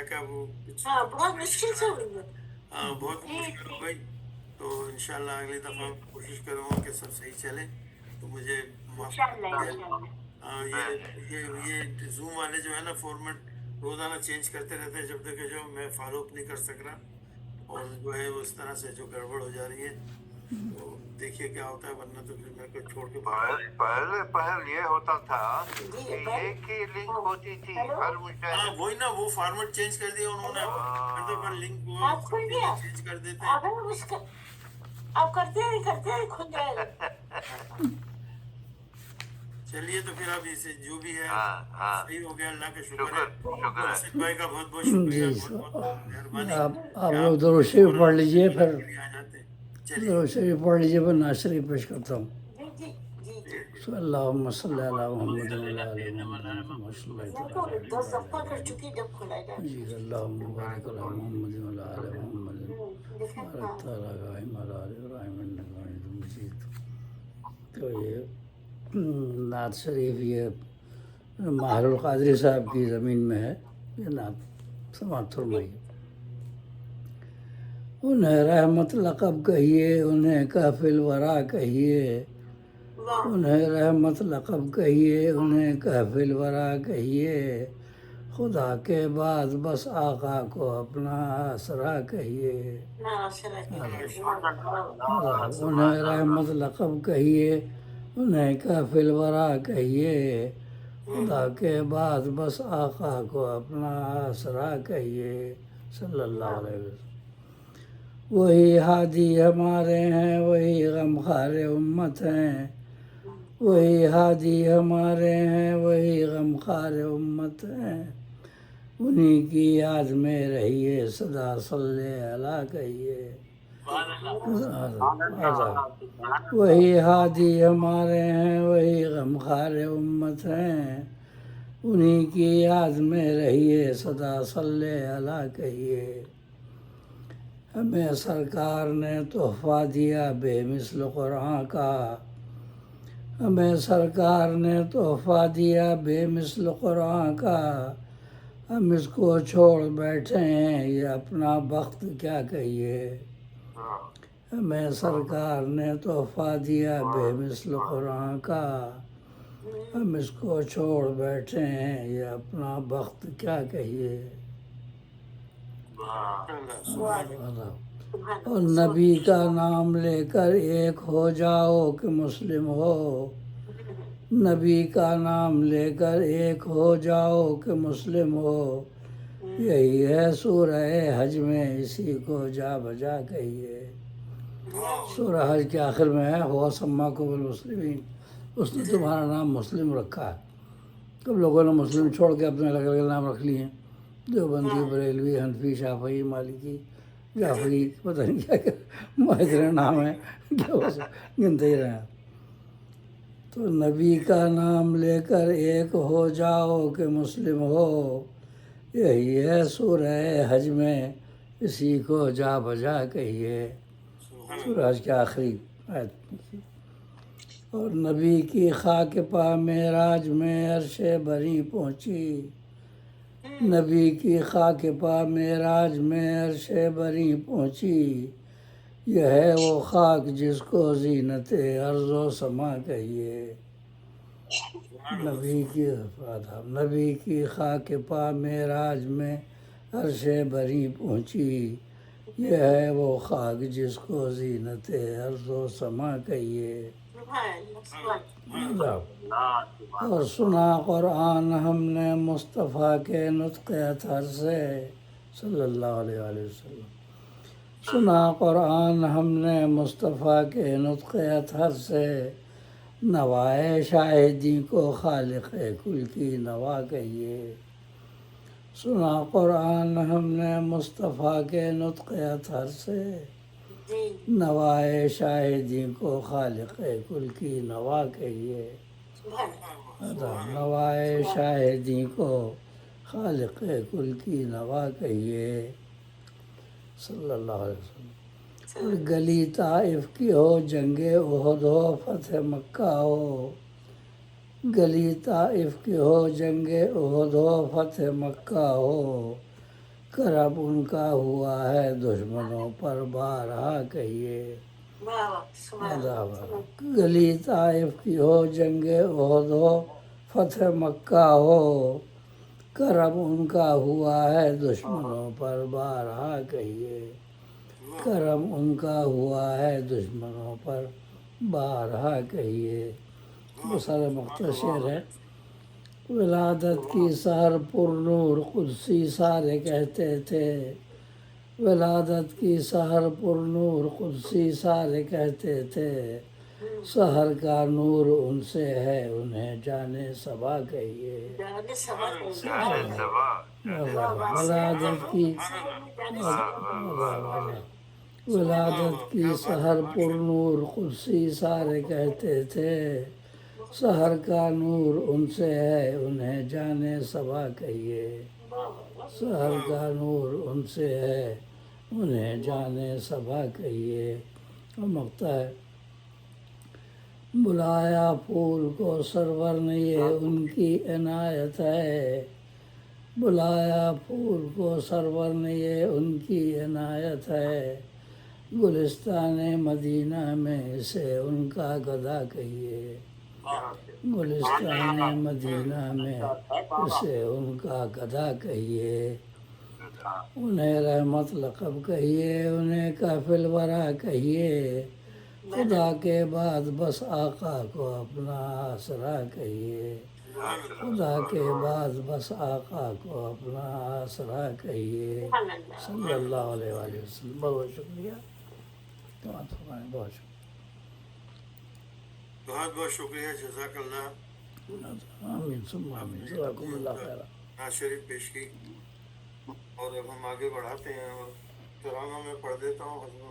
क्या वो कुछ हाँ बहुत मुश्किल से हुई है। बहुत जी मुश्किल हो जी गई। तो इंशाल्लाह अगली दफ़ा जी कोशिश करूँगा कि सब सही चले। तो मुझे माफ़ इंशाल्लाह कीजिए। इंशाल्लाह। ये जूम वाले जो है ना फॉर्मेट रोज़ाना चेंज करते रहते हैं, जब तक कि जो मैं फॉलो अप नहीं कर सक रहा, और जो है वो इस तरह से जो गड़बड़ हो जा रही है। तो देखिए क्या होता है, वरना तो फिर मेरे को छोड़ के पहले पहले ये होता था जी कि पहले एक ही लिंक हाँ, होती थी हेलो हर मुशाहिद। हाँ वही ना, वो फॉर्मेट चेंज कर दिया उन्होंने। हेलो हर दफ़ा लिंक वो हाथ खुल सबके गया। लिए चेंज कर देते हैं। आप मुश्किल आप करते हैं खुल जाएगा। चलिए तो फिर अब इसे जो भी है हाँ सही हो गया, अल्लाह का शुक्र शुक्र है। शुक्र है। आसिफ भाई का बहुत बहुत जी शुक्रिया, बहुत बहुत मेहरबानी आप कि लोग आप दरूद शरीफ फौरन पढ़ हमसे लीजिए, मिलने फिर के लिए आ जाते हैं। चलिए दरूद शरीफ पढ़ लीजिए, फिर नात शरीफ पेश करता हूँ। जी जी जी जी अल्लाहुम्मा सल्ली अला मुहम्मद व अला आलि मुहम्मद कमा सल्लैता मैं अला तो 10 दफा कर चुकी जब खुला था। जी अल्लाहुम्मा बारिक अला मुहम्मद व अला आलि मुहम्मद देखा बारिक हाँ अला इब्राहिम व अला आलि इब्राहिम इन्नका हमीदुम मजीद। तो ये नात शरीफ ये माहरुल क़ादरी साहब की ज़मीन में है, ये नात समाअत फरमाइए। उन्हें रहमत लक़ब कहिए, उन्हें कहफ़िल वरा कहिए, वाह उन्हें रहमत लक़ब कहिए, उन्हें कहफ़िल वरा कहिए, खुदा के बाद बस आका को अपना आसरा कहिए। ना आसरा के उन्हें रहमत लक़ब कहिए, उन्हें कहफ़िल वरा कहिए, खुदा के बाद बस आका को अपना आसरा कहिए। सल्लल्लाहु अलैहि वसल्लम। वही हादी हमारे हैं, वही गमखार उम्मत हैं, वही हादी हमारे हैं, वही गमखार उम्मत हैं, उन्हीं की याद में रहिए सदा सल्ले अला कहिए। वही हादी हमारे हैं, वही गमखार उम्मत हैं, उन्हीं की याद में रहिए सदा सल्ले अला कहिए। हमें सरकार ने तोहफ़ा दिया बेमिसल कुरान का, हमें सरकार ने तोहफ़ा दिया बेमिसल कुरान का, हम इसको छोड़ बैठे हैं ये अपना बख्त क्या कहिए। हमें सरकार ने तोहफ़ा दिया बेमिसल कुरान का, हम इसको छोड़ बैठे हैं ये अपना बख्त क्या कहिए। और नबी का नाम लेकर एक हो जाओ कि मुस्लिम हो, नबी का नाम लेकर एक हो जाओ कि मुस्लिम हो, यही है सूरह हज में इसी को जा बजा कहिए। सूरह हज के आखिर में है हुआ सम्माकुमुल मुस्लिमीन, उसने तुम्हारा नाम मुस्लिम रखा है। कब लोगों ने मुस्लिम छोड़ के अपने अलग अलग नाम रख लिए हैं, देवबंदी, बरेलवी, हनफी, शाफी, मालिकी, जाफरी, पता नहीं क्या क्या इतने नाम हैं, क्या बस गिनते ही रहे। तो नबी का नाम लेकर एक हो जाओ कि मुस्लिम हो, यही है सूरह हज में इसी को जा बजा कहिए। सूरह हज के आखिरी आयत। और नबी की खाक पा मेराज में अर्शे बरी पहुँची, नबी की खाक पा मेराज में अर्शे बरी पहुँची, यह है वो खाक जिसको ज़ीनत अर्ज़ो समा कहिए। नबी की खाक पा मेराज में अर्शे बरी पहुँची, यह है वो खाक जिसको ज़ीनत अर्ज़ो समा कहिए। और सुना कुरान हमने मुस्तफ़ा के नुत्क़ अतहर से, सल्लल्लाहु अलैहि वसल्लम। सुना कुरान हमने मुस्तफ़ा के नुत्क़ अतहर से, नवाए शाहिदी को खालिक़ कुल की नवा कहिए। सुना कुरान हमने मुस्तफ़ा के नुत्क़ अतहर से, नवाए शाहिदी को खालिक़ कुल की नवा कहिए। नवाए शाहिदी को खालिक़ कुल की नवा कहिए। सल्लल्लाहु अलैहि वसल्लम। गली ताइफ की हो, जंगे उहद हो, फ़तह मक्का हो, गली ताइफ की हो, जंगे उहद हो, फ़तह मक्का हो, کرب ان کا ہوا ہے دشمنوں پر بارہا کہیے واہ واہ سبحان اللہ گلی طائف کی ہو جنگ احد ہو فتح مکہ ہو کرم ان کا ہوا ہے دشمنوں پر بارہا کہیے کرم ان کا ہوا ہے دشمنوں پر بارہا کہیے وہ سارا مختصر ہے ولادت کی سحر پر نور قدسی سارے کہتے تھے ولادت کی سحر پر نور قدسی سارے کہتے تھے سحر کا نور ان سے ہے انہیں جانے صبا کہیے جانے سبا جانے سبا ولادت کی ولادت کی سحر پر نور قدسی سارے کہتے تھے سحر کا نور ان سے ہے انہیں جانے صبا کہیے سحر کا نور ان سے ہے انہیں جانے صبا کہیے اور مقطع ہے بلایا پھول کو سرور نے یہ ان کی عنایت ہے بلایا پھول کو سرور نے یہ ان کی عنایت ہے گلستان مدینہ میں اسے ان کا گدا کہیے گلستان مدینہ میں اسے ان کا گدا کہیے انہیں رحمت لقب کہیے انہیں کافل ورا کہیے خدا کے بعد بس آقا کو اپنا آسرا کہیے خدا کے بعد بس آقا کو اپنا آسرا کہیے صلی اللہ علیہ وآلہ وسلم بہت شکریہ بہت شکریہ بہت بہت شکریہ جزاک اللہ آمین ثم آمین جزاکم اللہ خیر نعت شریف پیش کی اور اب ہم آگے بڑھاتے ہیں اور ترانوں میں پڑھ دیتا ہوں حضرت